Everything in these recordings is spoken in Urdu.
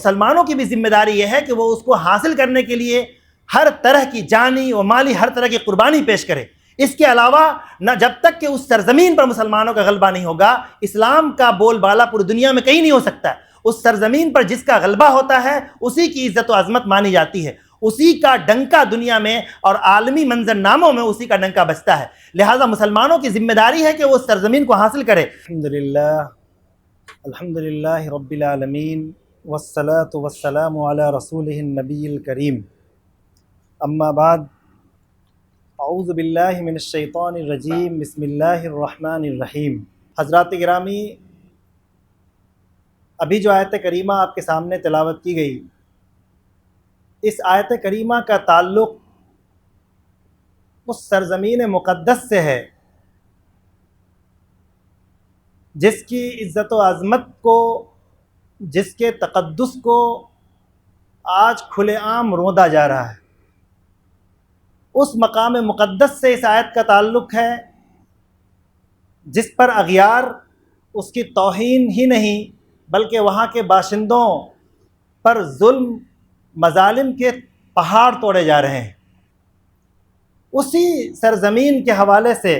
مسلمانوں کی بھی ذمہ داری یہ ہے کہ وہ اس کو حاصل کرنے کے لیے ہر طرح کی جانی و مالی ہر طرح کی قربانی پیش کرے۔ اس کے علاوہ نہ جب تک کہ اس سرزمین پر مسلمانوں کا غلبہ نہیں ہوگا، اسلام کا بول بالا پوری دنیا میں کہیں نہیں ہو سکتا ہے۔ اس سرزمین پر جس کا غلبہ ہوتا ہے اسی کی عزت و عظمت مانی جاتی ہے، اسی کا ڈنکا دنیا میں اور عالمی منظر ناموں میں اسی کا ڈنکا بجتا ہے۔ لہٰذا مسلمانوں کی ذمہ داری ہے کہ وہ اس سرزمین کو حاصل کرے۔ الحمدللہ رب العالمین والصلاة والسلام علی رسولہ النبی الکریم، اما بعد، اعوذ باللہ من الشیطان الرجیم، بسم اللہ الرحمن الرحیم۔ حضرات گرامی، ابھی جو آیت کریمہ آپ کے سامنے تلاوت کی گئی، اس آیت کریمہ کا تعلق اس سرزمین مقدس سے ہے جس کی عزت و عظمت کو، جس کے تقدس کو آج کھلے عام روندا جا رہا ہے۔ اس مقام مقدس سے اس آیت کا تعلق ہے جس پر اغیار اس کی توہین ہی نہیں بلکہ وہاں کے باشندوں پر ظلم مظالم کے پہاڑ توڑے جا رہے ہیں۔ اسی سرزمین کے حوالے سے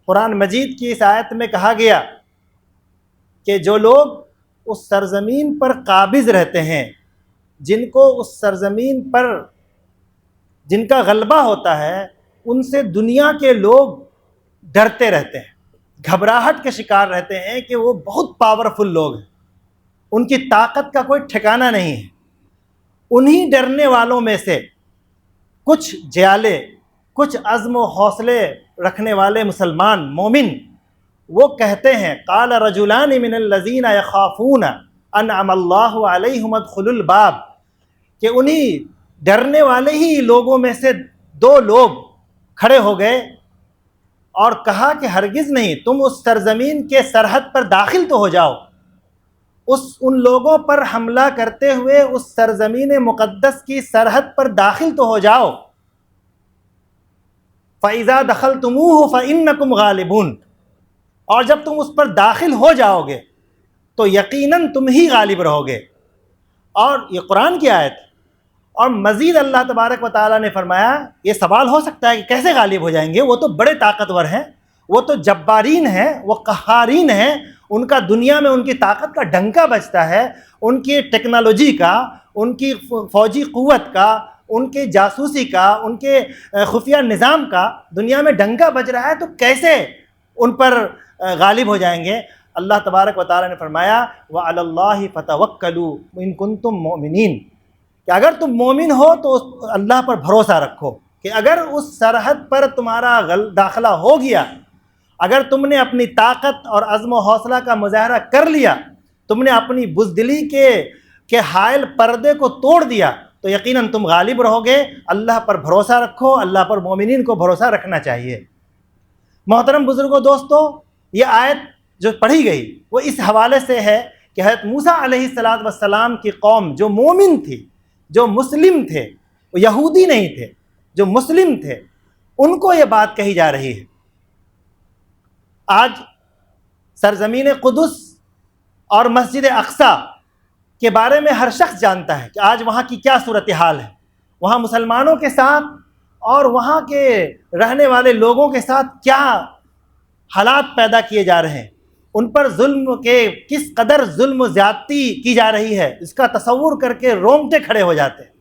قرآن مجید کی اس آیت میں کہا گیا کہ جو لوگ اس سرزمین پر قابض رہتے ہیں، جن کو اس سرزمین پر جن کا غلبہ ہوتا ہے، ان سے دنیا کے لوگ ڈرتے رہتے ہیں، گھبراہٹ کے شکار رہتے ہیں کہ وہ بہت پاورفل لوگ ہیں، ان کی طاقت کا کوئی ٹھکانہ نہیں ہے۔ انہی ڈرنے والوں میں سے کچھ جیالے، کچھ عزم و حوصلے رکھنے والے مسلمان مومن وہ کہتے ہیں، قال رجلان من الذین یخافون انعم اللہ علیہم ادخلوا الباب، کہ انہی ڈرنے والے ہی لوگوں میں سے دو لوگ کھڑے ہو گئے اور کہا کہ ہرگز نہیں، تم اس سرزمین کے سرحد پر داخل تو ہو جاؤ، ان لوگوں پر حملہ کرتے ہوئے اس سرزمین مقدس کی سرحد پر داخل تو ہو جاؤ۔ فَإِذَا دَخَلْتُمُوهُ فَإِنَّكُمْ غَالِبُونَ، اور جب تم اس پر داخل ہو جاؤ گے تو یقیناً تم ہی غالب رہو گے۔ اور یہ قرآن کی آیت، اور مزید اللہ تبارک و تعالیٰ نے فرمایا، یہ سوال ہو سکتا ہے کہ کیسے غالب ہو جائیں گے، وہ تو بڑے طاقتور ہیں، وہ تو جبارین ہیں، وہ قہارین ہیں، ان کا دنیا میں ان کی طاقت کا ڈنکا بجتا ہے، ان کی ٹیکنالوجی کا، ان کی فوجی قوت کا، ان کی جاسوسی کا، ان کے خفیہ نظام کا دنیا میں ڈنکا بج رہا ہے، تو کیسے ان پر غالب ہو جائیں گے؟ اللہ تبارک و تعالیٰ نے فرمایا، وَعَلَى اللَّهِ فَتَوَكَّلُوا إِن كُنتُم مُؤْمِنِينَ، کہ اگر تم مومن ہو تو اللہ پر بھروسہ رکھو کہ اگر اس سرحد پر تمہارا داخلہ ہو گیا، اگر تم نے اپنی طاقت اور عزم و حوصلہ کا مظاہرہ کر لیا، تم نے اپنی بزدلی کے حائل پردے کو توڑ دیا، تو یقیناً تم غالب رہو گے۔ اللہ پر بھروسہ رکھو، اللہ پر مومنین کو بھروسہ رکھنا چاہیے۔ محترم بزرگوں، دوستو، یہ آیت جو پڑھی گئی وہ اس حوالے سے ہے کہ حضرت موسیٰ علیہ السلام کی قوم جو مومن تھی، جو مسلم تھے، وہ یہودی نہیں تھے، جو مسلم تھے، ان کو یہ بات کہی جا رہی ہے۔ آج سرزمین قدس اور مسجد اقصیٰ کے بارے میں ہر شخص جانتا ہے کہ آج وہاں کی کیا صورتحال ہے، وہاں مسلمانوں کے ساتھ اور وہاں کے رہنے والے لوگوں کے ساتھ کیا حالات پیدا کیے جا رہے ہیں، ان پر ظلم کے کس قدر ظلم و زیادتی کی جا رہی ہے، اس کا تصور کر کے رونگٹے کھڑے ہو جاتے ہیں۔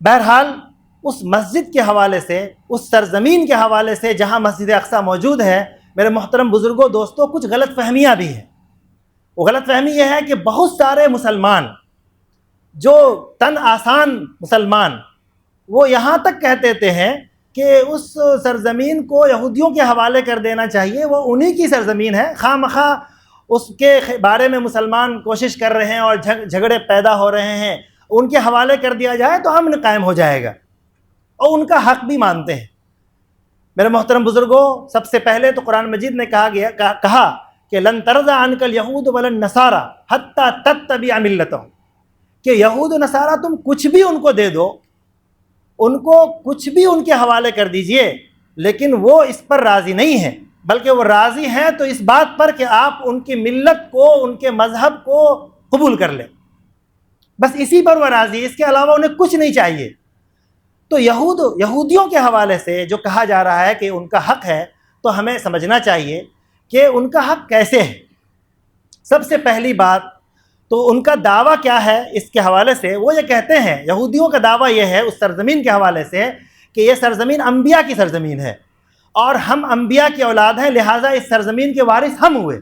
بہرحال اس مسجد کے حوالے سے، اس سرزمین کے حوالے سے جہاں مسجد اقصیٰ موجود ہے، میرے محترم بزرگوں، دوستوں، کچھ غلط فہمیاں بھی ہیں۔ وہ غلط فہمی یہ ہے کہ بہت سارے مسلمان جو تن آسان مسلمان، وہ یہاں تک کہتے ہیں کہ اس سرزمین کو یہودیوں کے حوالے کر دینا چاہیے، وہ انہی کی سرزمین ہے، خواہ مخواہ اس کے بارے میں مسلمان کوشش کر رہے ہیں اور جھگڑے پیدا ہو رہے ہیں، ان کے حوالے کر دیا جائے تو امن قائم ہو جائے گا، اور ان کا حق بھی مانتے ہیں۔ میرے محترم بزرگوں، سب سے پہلے تو قرآن مجید نے کہا کہ لن ترضى عنك اليهود ولا النصارى حتى تتبع ملتهم، کہ یہود و نصارہ تم کچھ بھی ان کو دے دو، ان کو کچھ بھی ان کے حوالے کر دیجئے، لیکن وہ اس پر راضی نہیں ہیں، بلکہ وہ راضی ہیں تو اس بات پر کہ آپ ان کی ملت کو، ان کے مذہب کو قبول کر لیں۔ بس اسی پر وہ راضی، اس کے علاوہ انہیں کچھ نہیں چاہیے۔ تو یہودیوں کے حوالے سے جو کہا جا رہا ہے کہ ان کا حق ہے، تو ہمیں سمجھنا چاہیے کہ ان کا حق کیسے ہے۔ سب سے پہلی بات تو ان کا دعویٰ کیا ہے اس کے حوالے سے، وہ یہ کہتے ہیں، یہودیوں کا دعویٰ یہ ہے اس سرزمین کے حوالے سے کہ یہ سرزمین انبیاء کی سرزمین ہے اور ہم انبیاء کی اولاد ہیں، لہٰذا اس سرزمین کے وارث ہم ہوئے۔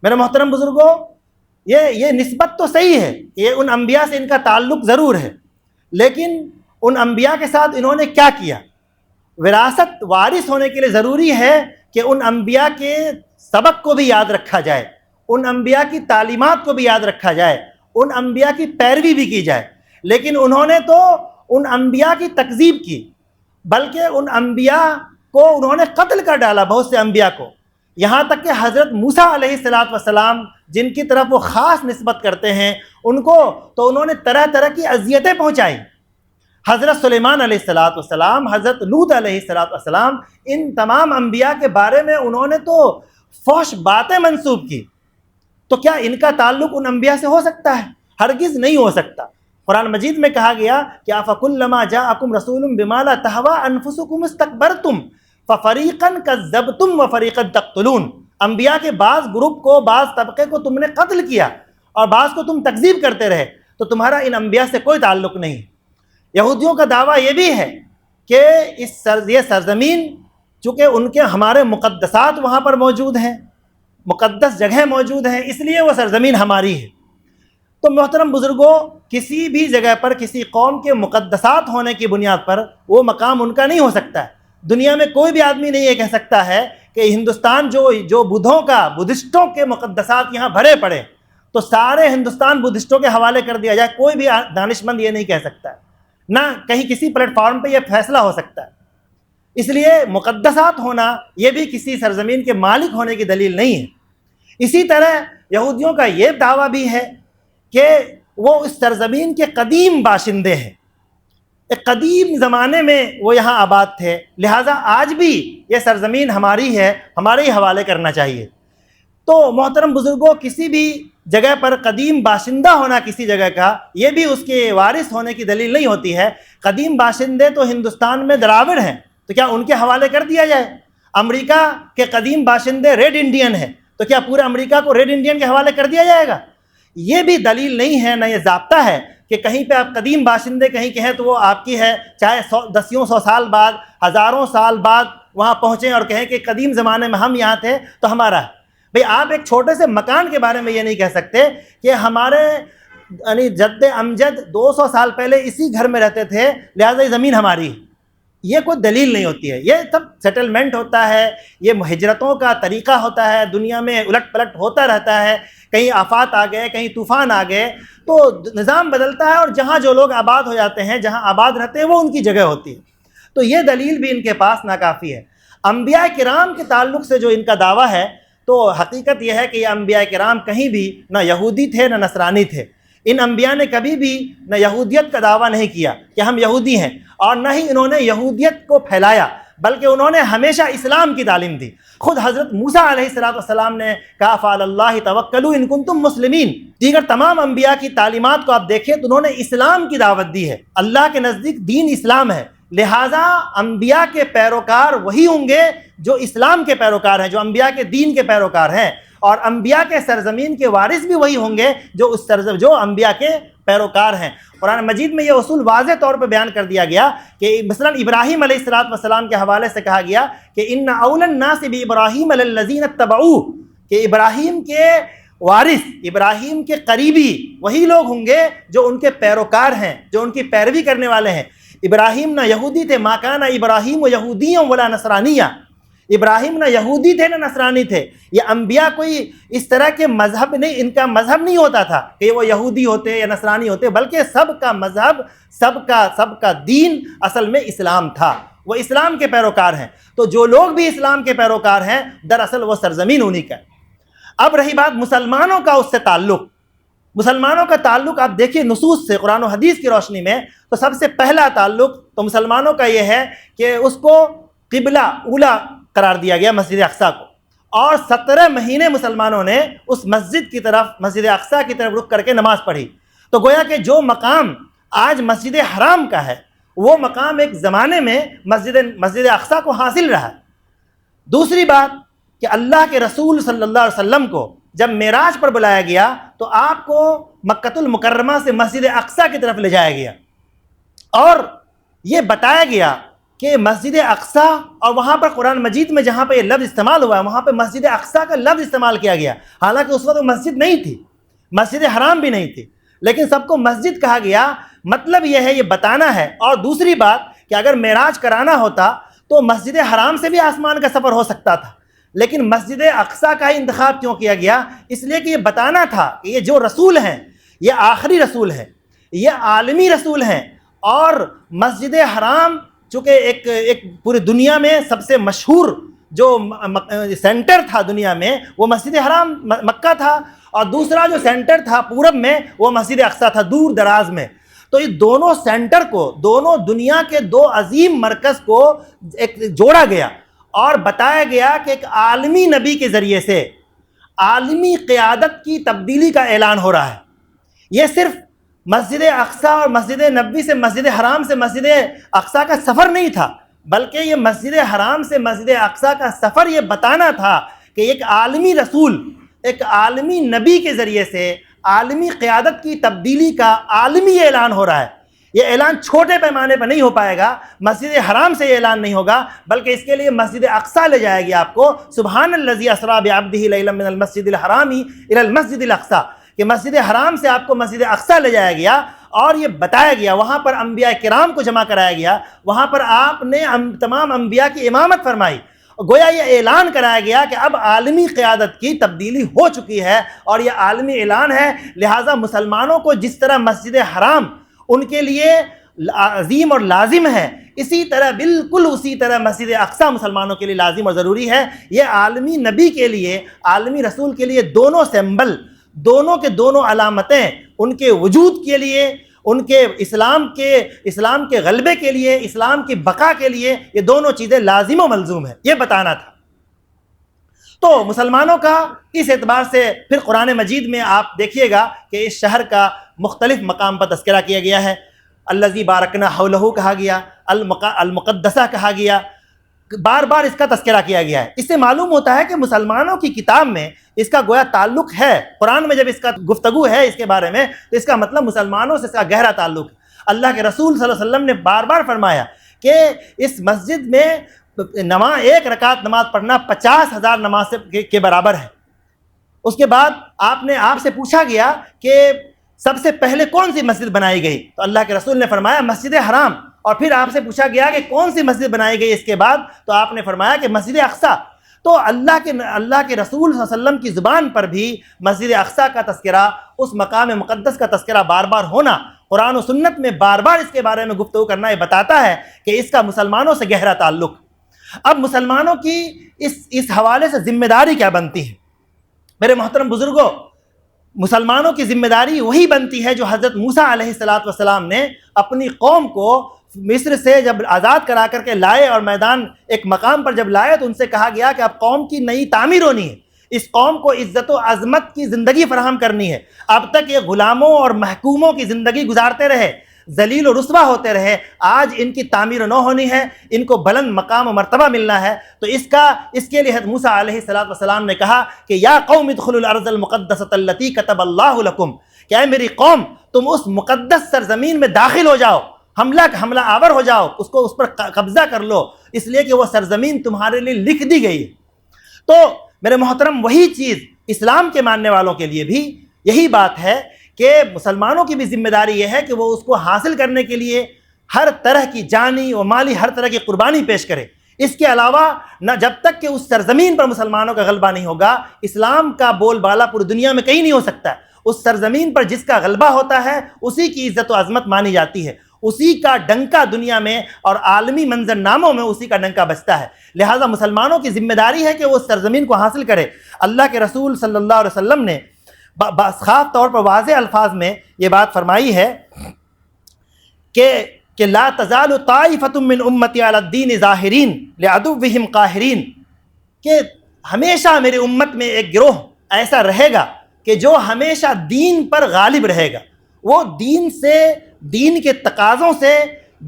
میرے محترم بزرگوں، یہ نسبت تو صحیح ہے، یہ ان انبیاء سے ان کا تعلق ضرور ہے، لیکن ان انبیاء کے ساتھ انہوں نے کیا کیا؟ وراثت وارث ہونے کے لیے ضروری ہے کہ ان انبیاء کے سبق کو بھی یاد رکھا جائے، ان انبیاء کی تعلیمات کو بھی یاد رکھا جائے، ان انبیاء کی پیروی بھی کی جائے۔ لیکن انہوں نے تو ان انبیاء کی تکذیب کی، بلکہ ان انبیاء کو انہوں نے قتل کر ڈالا، بہت سے انبیاء کو، یہاں تک کہ حضرت موسیٰ علیہ السلام جن کی طرف وہ خاص نسبت کرتے ہیں، ان کو تو انہوں نے طرح طرح کی اذیتیں پہنچائیں۔ حضرت سلیمان علیہ السلام، حضرت لوط علیہ السلام، ان تمام انبیاء کے بارے میں انہوں نے تو فحش باتیں منسوب کی۔ تو کیا ان کا تعلق ان انبیاء سے ہو سکتا ہے؟ ہرگز نہیں ہو سکتا۔ قرآن مجید میں کہا گیا کہ أَفَكُلَّمَا جَاءَكُمْ رَسُولٌ بِمَا لَا تَهْوَىٰ أَنفُسُكُمُ اسْتَكْبَرْتُمْ فَفَرِيقًا كَذَّبْتُمْ وَفَرِيقًا تَقْتُلُونَ۔ انبیاء کے بعض گروپ کو، بعض طبقے کو تم نے قتل کیا اور بعض کو تم تکذیب کرتے رہے، تو تمہارا ان انبیاء سے کوئی تعلق نہیں۔ یہودیوں کا دعویٰ یہ بھی ہے کہ یہ سرزمین، چونکہ ہمارے مقدسات وہاں پر موجود ہیں، مقدس جگہیں موجود ہیں، اس لیے وہ سرزمین ہماری ہے۔ تو محترم بزرگوں، کسی بھی جگہ پر کسی قوم کے مقدسات ہونے کی بنیاد پر وہ مقام ان کا نہیں ہو سکتا ہے۔ دنیا میں کوئی بھی آدمی نہیں یہ کہہ سکتا ہے کہ ہندوستان جو بدھسٹوں کے مقدسات یہاں بھرے پڑے، تو سارے ہندوستان بدھسٹوں کے حوالے کر دیا جائے۔ کوئی بھی دانش مند یہ نہیں کہہ سکتا ہے، نہ کہیں کسی پلیٹ فارم پہ یہ فیصلہ ہو سکتا ہے۔ اس لیے مقدسات ہونا یہ بھی کسی سرزمین کے مالک ہونے کی دلیل نہیں ہے۔ اسی طرح یہودیوں کا یہ دعویٰ بھی ہے کہ وہ اس سرزمین کے قدیم باشندے ہیں، ایک قدیم زمانے میں وہ یہاں آباد تھے، لہٰذا آج بھی یہ سرزمین ہماری ہے، ہمارے ہی حوالے کرنا چاہیے۔ تو محترم بزرگوں، کسی بھی جگہ پر قدیم باشندہ ہونا کسی جگہ کا، یہ بھی اس کے وارث ہونے کی دلیل نہیں ہوتی ہے۔ قدیم باشندے تو ہندوستان میں دراوڑ ہیں، تو کیا ان کے حوالے کر دیا جائے؟ امریکہ کے قدیم باشندے ریڈ انڈین ہیں، تو کیا پورے امریکہ کو ریڈ انڈین کے حوالے کر دیا جائے گا؟ یہ بھی دلیل نہیں ہے، نہ یہ ضابطہ ہے کہ کہیں پہ آپ قدیم باشندے کہیں کہیں تو وہ آپ کی ہے، چاہے سو سال بعد، ہزاروں سال بعد وہاں پہنچیں اور کہیں کہ قدیم زمانے میں ہم یہاں تھے تو ہمارا ہے۔ بھئی آپ ایک چھوٹے سے مکان کے بارے میں یہ نہیں کہہ سکتے کہ ہمارے یعنی جد امجد 200 سال پہلے اسی گھر میں رہتے تھے، لہٰذا یہ زمین ہماری ہے۔ یہ کوئی دلیل نہیں ہوتی ہے۔ یہ سب سیٹلمنٹ ہوتا ہے، یہ ہجرتوں کا طریقہ ہوتا ہے، دنیا میں الٹ پلٹ ہوتا رہتا ہے، کہیں آفات آ گئے، کہیں طوفان آ گئے، تو نظام بدلتا ہے، اور جہاں جو لوگ آباد ہو جاتے ہیں، جہاں آباد رہتے ہیں، وہ ان کی جگہ ہوتی ہے۔ تو یہ دلیل بھی ان کے پاس ناکافی ہے۔ انبیاء کرام کے تعلق سے جو ان کا دعویٰ ہے، تو حقیقت یہ ہے کہ یہ انبیاء کرام کہیں بھی نہ یہودی تھے نہ نصرانی تھے۔ ان انبیاء نے کبھی بھی نہ یہودیت کا دعویٰ نہیں کیا کہ ہم یہودی ہیں، اور نہ ہی انہوں نے یہودیت کو پھیلایا، بلکہ انہوں نے ہمیشہ اسلام کی تعلیم دی۔ خود حضرت موسیٰ علیہ السلام نے کہا فعلی اللہ توکلوا ان کنتم مسلمین۔ دیگر تمام انبیاء کی تعلیمات کو آپ دیکھیں تو انہوں نے اسلام کی دعوت دی ہے۔ اللہ کے نزدیک دین اسلام ہے، لہٰذا انبیاء کے پیروکار وہی ہوں گے جو اسلام کے پیروکار ہیں، جو انبیاء کے دین کے پیروکار ہیں، اور انبیاء کے سرزمین کے وارث بھی وہی ہوں گے جو انبیاء کے پیروکار ہیں۔ قرآن مجید میں یہ اصول واضح طور پہ بیان کر دیا گیا کہ مثلا ابراہیم علیہ السلام کے حوالے سے کہا گیا کہ ان اولی الناس بابراہیم للذین اتبعوہ، کہ ابراہیم کے وارث، ابراہیم کے قریبی وہی لوگ ہوں گے جو ان کے پیروکار ہیں، جو ان کی پیروی کرنے والے ہیں۔ ابراہیم نہ یہودی تھے، ما کان ابراہیم یہودیا ولا نصرانیا، ابراہیم نہ یہودی تھے نہ نصرانی تھے۔ یہ انبیاء کوئی اس طرح کے مذہب نہیں، ان کا مذہب نہیں ہوتا تھا کہ وہ یہودی ہوتے یا نصرانی ہوتے، بلکہ سب کا مذہب، سب کا دین اصل میں اسلام تھا، وہ اسلام کے پیروکار ہیں۔ تو جو لوگ بھی اسلام کے پیروکار ہیں، دراصل وہ سرزمین انہی کا ہے۔ اب رہی بات مسلمانوں کا اس سے تعلق، مسلمانوں کا تعلق آپ دیکھیے نصوص سے، قرآن و حدیث کی روشنی میں، تو سب سے پہلا تعلق تو مسلمانوں کا یہ ہے کہ اس کو قبلہ اولا قرار دیا گیا، مسجد اقصیٰ کو، اور 17 مہینے مسلمانوں نے اس مسجد کی طرف، مسجد اقصیٰ کی طرف رخ کر کے نماز پڑھی۔ تو گویا کہ جو مقام آج مسجد حرام کا ہے وہ مقام ایک زمانے میں مسجد اقصیٰ کو حاصل رہا۔ دوسری بات کہ اللہ کے رسول صلی اللہ علیہ وسلم کو جب معراج پر بلایا گیا تو آپ کو مکۃ المکرمہ سے مسجد اقصیٰ کی طرف لے جایا گیا اور یہ بتایا گیا کہ مسجد اقصیٰ، اور وہاں پر قرآن مجید میں جہاں پہ یہ لفظ استعمال ہوا ہے وہاں پہ مسجد اقصیٰ کا لفظ استعمال کیا گیا، حالانکہ اس وقت مسجد نہیں تھی، مسجد حرام بھی نہیں تھی، لیکن سب کو مسجد کہا گیا۔ مطلب یہ ہے، یہ بتانا ہے۔ اور دوسری بات کہ اگر معراج کرانا ہوتا تو مسجد حرام سے بھی آسمان کا سفر ہو سکتا تھا، لیکن مسجد اقصیٰ کا ہی انتخاب کیوں کیا گیا؟ اس لیے کہ یہ بتانا تھا کہ یہ جو رسول ہیں یہ آخری رسول ہیں، یہ عالمی رسول ہیں، اور مسجد حرام چونکہ ایک پوری دنیا میں سب سے مشہور جو سینٹر تھا دنیا میں وہ مسجد حرام مکہ تھا، اور دوسرا جو سینٹر تھا پورب میں وہ مسجد اقصیٰ تھا دور دراز میں۔ تو یہ دونوں سینٹر کو، دونوں دنیا کے دو عظیم مرکز کو ایک جوڑا گیا اور بتایا گیا کہ ایک عالمی نبی کے ذریعے سے عالمی قیادت کی تبدیلی کا اعلان ہو رہا ہے۔ یہ صرف مسجد اقصیٰ اور مسجد نبوی سے مسجد حرام سے مسجد اقصیٰ کا سفر نہیں تھا، بلکہ یہ مسجد حرام سے مسجد اقصیٰ کا سفر یہ بتانا تھا کہ ایک عالمی رسول، ایک عالمی نبی کے ذریعے سے عالمی قیادت کی تبدیلی کا عالمی اعلان ہو رہا ہے۔ یہ اعلان چھوٹے پیمانے پر نہیں ہو پائے گا، مسجد حرام سے یہ اعلان نہیں ہوگا، بلکہ اس کے لیے مسجد اقصیٰ لے جائے گی آپ کو۔ سبحان الذی اسریٰ بعبدہ لیلا من المسجد الحرام الی المسجد الاقصیٰ، کہ مسجد حرام سے آپ کو مسجد اقصیٰ لے جایا گیا اور یہ بتایا گیا، وہاں پر انبیاء کرام کو جمع کرایا گیا، وہاں پر آپ نے تمام انبیاء کی امامت فرمائی۔ گویا یہ اعلان کرایا گیا کہ اب عالمی قیادت کی تبدیلی ہو چکی ہے، اور یہ عالمی اعلان ہے، لہٰذا مسلمانوں کو جس طرح مسجد حرام ان کے لیے عظیم اور لازم ہے، اسی طرح بالکل اسی طرح مسجد اقصیٰ مسلمانوں کے لیے لازم اور ضروری ہے۔ یہ عالمی نبی کے لیے، عالمی رسول کے لیے دونوں سمبل، دونوں کے دونوں علامتیں ان کے وجود کے لیے، ان کے اسلام کے غلبے کے لیے، اسلام کی بقا کے لیے، یہ دونوں چیزیں لازم و ملزوم ہیں، یہ بتانا تھا۔ تو مسلمانوں کا اس اعتبار سے پھر قرآن مجید میں آپ دیکھیے گا کہ اس شہر کا مختلف مقام پر تذکرہ کیا گیا ہے۔ الذی بارکنا حولہ کہا گیا، المقدسہ کہا گیا، بار بار اس کا تذکرہ کیا گیا ہے۔ اس سے معلوم ہوتا ہے کہ مسلمانوں کی کتاب میں اس کا گویا تعلق ہے، قرآن میں جب اس کا گفتگو ہے اس کے بارے میں تو اس کا مطلب مسلمانوں سے اس کا گہرا تعلق ہے۔ اللہ کے رسول صلی اللہ علیہ وسلم نے بار بار فرمایا کہ اس مسجد میں ایک رکعت نماز پڑھنا 50,000 نماز کے برابر ہے۔ اس کے بعد آپ سے پوچھا گیا کہ سب سے پہلے کون سی مسجد بنائی گئی؟ تو اللہ کے رسول نے فرمایا مسجد حرام، اور پھر آپ سے پوچھا گیا کہ کون سی مسجد بنائی گئی اس کے بعد؟ تو آپ نے فرمایا کہ مسجد اقصیٰ۔ تو اللہ کے رسول صلی اللہ علیہ وسلم کی زبان پر بھی مسجد اقصیٰ کا تذکرہ، اس مقام مقدس کا تذکرہ بار بار ہونا، قرآن و سنت میں بار بار اس کے بارے میں گفتگو کرنا، یہ بتاتا ہے کہ اس کا مسلمانوں سے گہرا تعلق۔ اب مسلمانوں کی اس حوالے سے ذمہ داری کیا بنتی ہے؟ میرے محترم بزرگوں، مسلمانوں کی ذمہ داری وہی بنتی ہے جو حضرت موسیٰ علیہ السلام نے اپنی قوم کو مصر سے جب آزاد کرا کر کے لائے اور میدان ایک مقام پر جب لائے تو ان سے کہا گیا کہ اب قوم کی نئی تعمیر ہونی ہے، اس قوم کو عزت و عظمت کی زندگی فراہم کرنی ہے۔ اب تک یہ غلاموں اور محکوموں کی زندگی گزارتے رہے، ذلیل و رسوا ہوتے رہے، آج ان کی تعمیر نو ہونی ہے، ان کو بلند مقام و مرتبہ ملنا ہے۔ تو اس کے لیے حضرت موسیٰ علیہ السلام نے کہا کہ یا قوم ادخلوا الارض المقدسۃ التی کتب اللہ لکم، کہ اے میری قوم تم اس مقدس سرزمین میں داخل ہو جاؤ، حملہ آور ہو جاؤ، اس پر قبضہ کر لو، اس لیے کہ وہ سرزمین تمہارے لیے لکھ دی گئی ہے۔ تو میرے محترم وہی چیز اسلام کے ماننے والوں کے لیے بھی یہی بات ہے کہ مسلمانوں کی بھی ذمہ داری یہ ہے کہ وہ اس کو حاصل کرنے کے لیے ہر طرح کی جانی و مالی ہر طرح کی قربانی پیش کرے۔ اس کے علاوہ نہ جب تک کہ اس سرزمین پر مسلمانوں کا غلبہ نہیں ہوگا، اسلام کا بول بالا پوری دنیا میں کہیں نہیں ہو سکتا۔ اس سرزمین پر جس کا غلبہ ہوتا ہے اسی کی عزت و عظمت مانی جاتی ہے، اسی کا ڈنکا دنیا میں اور عالمی منظر ناموں میں اسی کا ڈنکا بجتا ہے۔ لہٰذا مسلمانوں کی ذمہ داری ہے کہ وہ اس سرزمین کو حاصل کرے۔ اللہ کے رسول صلی اللہ علیہ وسلم نے خاص طور پر واضح الفاظ میں یہ بات فرمائی ہے کہ لا تزال طائفۃ من امتی علی الدین ظاہرین لعدوہم قاہرین، کہ ہمیشہ میری امت میں ایک گروہ ایسا رہے گا کہ جو ہمیشہ دین پر غالب رہے گا، وہ دین سے، دین کے تقاضوں سے،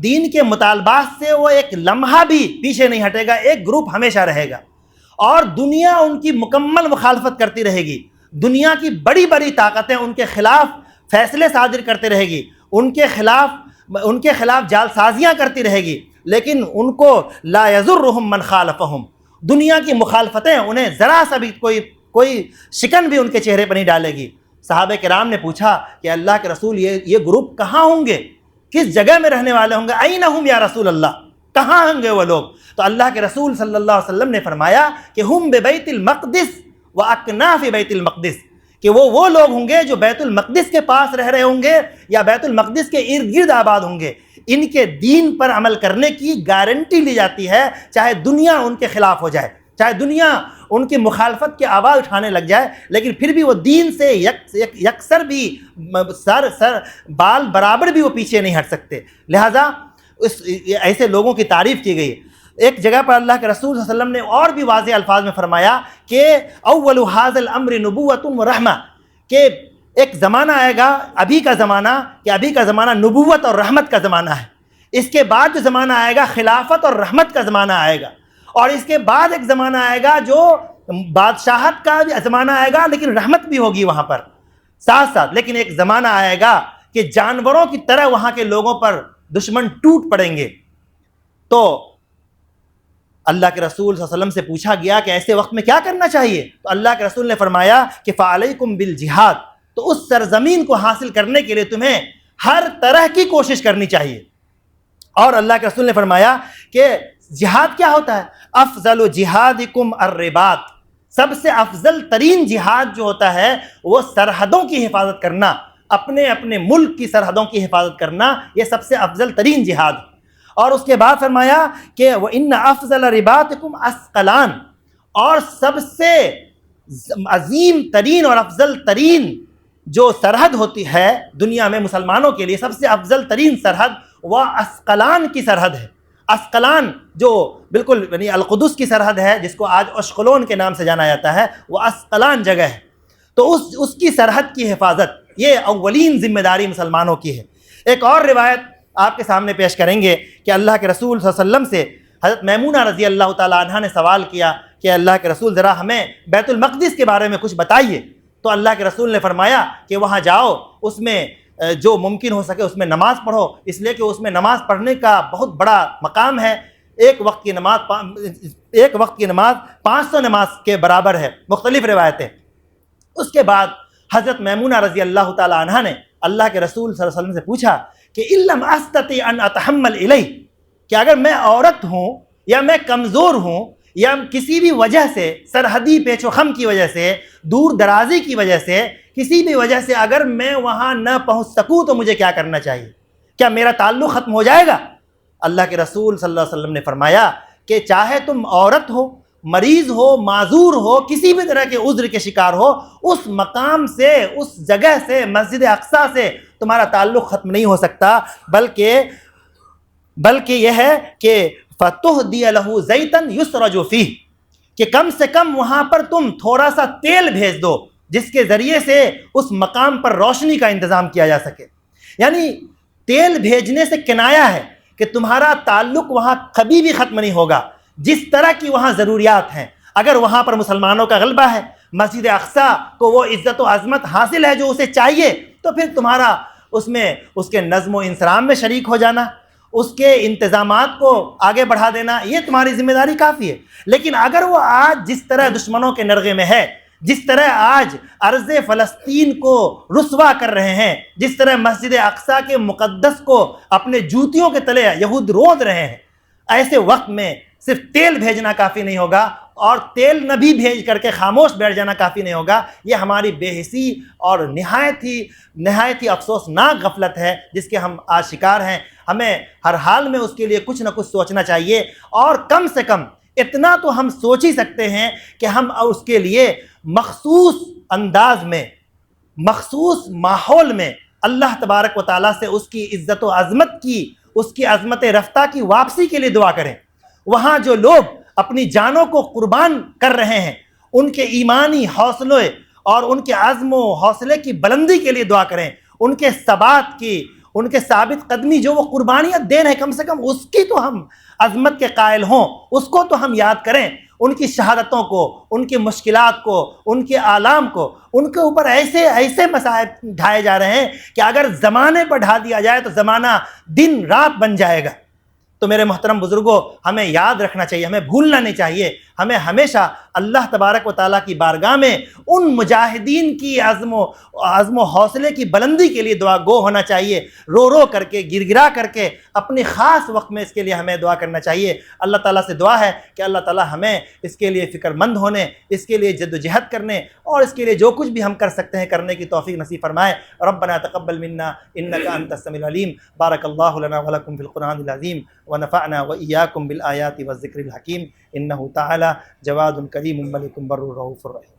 دین کے مطالبات سے وہ ایک لمحہ بھی پیچھے نہیں ہٹے گا، ایک گروپ ہمیشہ رہے گا، اور دنیا ان کی مکمل مخالفت کرتی رہے گی، دنیا کی بڑی بڑی طاقتیں ان کے خلاف فیصلے صادر کرتے رہے گی، ان کے خلاف جال سازیاں کرتی رہے گی، لیکن ان کو لا یضرہم من خالفہم، دنیا کی مخالفتیں انہیں ذرا سا بھی کوئی شکن بھی ان کے چہرے پر نہیں ڈالے گی۔ صحابہ کرام نے پوچھا کہ اللہ کے رسول یہ گروپ کہاں ہوں گے، کس جگہ میں رہنے والے ہوں گے؟ این ہم یا رسول اللہ، کہاں ہوں گے وہ لوگ؟ تو اللہ کے رسول صلی اللہ علیہ وسلم نے فرمایا کہ ہم ببیت المقدس و اکناف بیت المقدس، کہ وہ لوگ ہوں گے جو بیت المقدس کے پاس رہ رہے ہوں گے یا بیت المقدس کے ارد گرد آباد ہوں گے، ان کے دین پر عمل کرنے کی گارنٹی لی جاتی ہے، چاہے دنیا ان کے خلاف ہو جائے، چاہے دنیا ان کی مخالفت کی آواز اٹھانے لگ جائے، لیکن پھر بھی وہ دین سے یکسر بھی سر بال برابر بھی وہ پیچھے نہیں ہٹ سکتے۔ لہٰذا ایسے لوگوں کی تعریف کی گئی۔ ایک جگہ پر اللہ کے رسول صلی اللہ علیہ وسلم نے اور بھی واضح الفاظ میں فرمایا کہ اول ھذا الامر نبوۃ و رحمہ، کہ ایک زمانہ آئے گا، ابھی کا زمانہ نبوت اور رحمت کا زمانہ ہے، اس کے بعد جو زمانہ آئے گا خلافت اور رحمت کا زمانہ آئے گا، اور اس کے بعد ایک زمانہ آئے گا جو بادشاہت کا بھی زمانہ آئے گا لیکن رحمت بھی ہوگی وہاں پر ساتھ ساتھ، لیکن ایک زمانہ آئے گا کہ جانوروں کی طرح وہاں کے لوگوں پر دشمن ٹوٹ پڑیں گے۔ تو اللہ کے رسول صلی اللہ علیہ وسلم سے پوچھا گیا کہ ایسے وقت میں کیا کرنا چاہیے؟ تو اللہ کے رسول نے فرمایا کہ فعلیکم بالجہاد، تو اس سرزمین کو حاصل کرنے کے لیے تمہیں ہر طرح کی کوشش کرنی چاہیے۔ اور اللہ کے رسول نے فرمایا کہ جہاد کیا ہوتا ہے؟ افضل جہادکم الرباط، سب سے افضل ترین جہاد جو ہوتا ہے وہ سرحدوں کی حفاظت کرنا، اپنے ملک کی سرحدوں کی حفاظت کرنا، یہ سب سے افضل ترین جہاد۔ اور اس کے بعد فرمایا کہ وَإِنَّ أَفْضَلَ رِبَاطِكُمْ عَسْقَلَانَ، اور سب سے عظیم ترین اور افضل ترین جو سرحد ہوتی ہے دنیا میں مسلمانوں کے لیے، سب سے افضل ترین سرحد وہ عسقلان کی سرحد ہے۔ عسقلان جو بالکل یعنی القدس کی سرحد ہے، جس کو آج اشقلون کے نام سے جانا جاتا ہے، وہ عسقلان جگہ ہے۔ تو اس کی سرحد کی حفاظت یہ اولین ذمہ داری مسلمانوں کی ہے۔ ایک اور روایت آپ کے سامنے پیش کریں گے کہ اللہ کے رسول صلی اللہ علیہ وسلم سے حضرت میمونہ رضی اللہ تعالیٰ عنہا نے سوال کیا کہ اللہ کے رسول ذرا ہمیں بیت المقدس کے بارے میں کچھ بتائیے۔ تو اللہ کے رسول نے فرمایا کہ وہاں جاؤ، اس میں جو ممکن ہو سکے اس میں نماز پڑھو، اس لیے کہ اس میں نماز پڑھنے کا بہت بڑا مقام ہے۔ ایک وقت کی نماز 500 نماز کے برابر ہے، مختلف روایتیں۔ اس کے بعد حضرت میمونہ رضی اللہ تعالیٰ عنہا نے اللہ کے رسول صلی اللہ علیہ وسلم سے پوچھا کہ ان لم استطع ان اتحمل الیہ، کہ اگر میں عورت ہوں یا میں کمزور ہوں یا کسی بھی وجہ سے، سرحدی پیچ و خم کی وجہ سے، دور درازی کی وجہ سے، کسی بھی وجہ سے اگر میں وہاں نہ پہنچ سکوں تو مجھے کیا کرنا چاہیے؟ کیا میرا تعلق ختم ہو جائے گا؟ اللہ کے رسول صلی اللہ علیہ وسلم نے فرمایا کہ چاہے تم عورت ہو، مریض ہو، معذور ہو، کسی بھی طرح کے عذر کے شکار ہو، اس مقام سے، اس جگہ سے، مسجد اقصیٰ سے تمہارا تعلق ختم نہیں ہو سکتا، بلکہ یہ ہے کہ فَتُهْدِيَ لَهُ زَيْتًا يُسْرَجُ فِيهِ، کہ کم سے کم وہاں پر تم تھوڑا سا تیل بھیج دو جس کے ذریعے سے اس مقام پر روشنی کا انتظام کیا جا سکے۔ یعنی تیل بھیجنے سے کنایا ہے کہ تمہارا تعلق وہاں کبھی بھی ختم نہیں ہوگا، جس طرح کی وہاں ضروریات ہیں۔ اگر وہاں پر مسلمانوں کا غلبہ ہے، مسجد اقصیٰ کو وہ عزت و عظمت حاصل ہے جو اسے چاہیے، تو پھر تمہارا اس کے نظم و انصرام میں شریک ہو جانا، اس کے انتظامات کو آگے بڑھا دینا، یہ تمہاری ذمہ داری کافی ہے۔ لیکن اگر وہ آج جس طرح دشمنوں کے نرغے میں ہے، جس طرح آج ارض فلسطین کو رسوا کر رہے ہیں، جس طرح مسجد اقصیٰ کے مقدس کو اپنے جوتیوں کے تلے یہود روند رہے ہیں، ایسے وقت میں صرف تیل بھیجنا کافی نہیں ہوگا، اور تیل نہ بھی بھیج کر کے خاموش بیٹھ جانا کافی نہیں ہوگا۔ یہ ہماری بے حسی اور نہایت ہی افسوسناک غفلت ہے جس کے ہم آج شکار ہیں۔ ہمیں ہر حال میں اس کے لیے کچھ نہ کچھ سوچنا چاہیے، اور کم سے کم اتنا تو ہم سوچ ہی سکتے ہیں کہ ہم اس کے لیے مخصوص انداز میں، مخصوص ماحول میں اللہ تبارک و تعالیٰ سے اس کی عزت و عظمت کی، اس کی عظمت رفتہ کی واپسی کے لیے دعا کریں۔ وہاں جو لوگ اپنی جانوں کو قربان کر رہے ہیں، ان کے ایمانی حوصلے اور ان کے عزم و حوصلے کی بلندی کے لیے دعا کریں، ان کے ثبات کی، ان کے ثابت قدمی جو وہ قربانیاں دے رہے ہیں، کم سے کم اس کی تو ہم عظمت کے قائل ہوں، اس کو تو ہم یاد کریں، ان کی شہادتوں کو، ان کی مشکلات کو، ان کے آلام کو، ان کے اوپر ایسے ایسے مصائب ڈھائے جا رہے ہیں کہ اگر زمانے پر ڈھا دیا جائے تو زمانہ دن رات بن جائے گا۔ تو میرے محترم بزرگوں، ہمیں یاد رکھنا چاہیے، ہمیں بھولنا نہیں چاہیے، ہمیں ہمیشہ اللہ تبارک و تعالیٰ کی بارگاہ میں ان مجاہدین کی عزم و حوصلے کی بلندی کے لیے دعا گو ہونا چاہیے، رو رو کر کے، گر گرا کر کے، اپنے خاص وقت میں اس کے لیے ہمیں دعا کرنا چاہیے۔ اللہ تعالیٰ سے دعا ہے کہ اللہ تعالیٰ ہمیں اس کے لیے فکر مند ہونے، اس کے لیے جد و جہد کرنے اور اس کے لیے جو کچھ بھی ہم کر سکتے ہیں کرنے کی توفیق نصیب فرمائے۔ ربنا تقبل منا انک انت السمیع العلیم، بارک اللہ لنا ولکم فی القرآن العظیم ونفعنا وإياكم بالآيات والذكر الحكيم إنه تعالى جواد كريم ملك بر رؤوف رحيم۔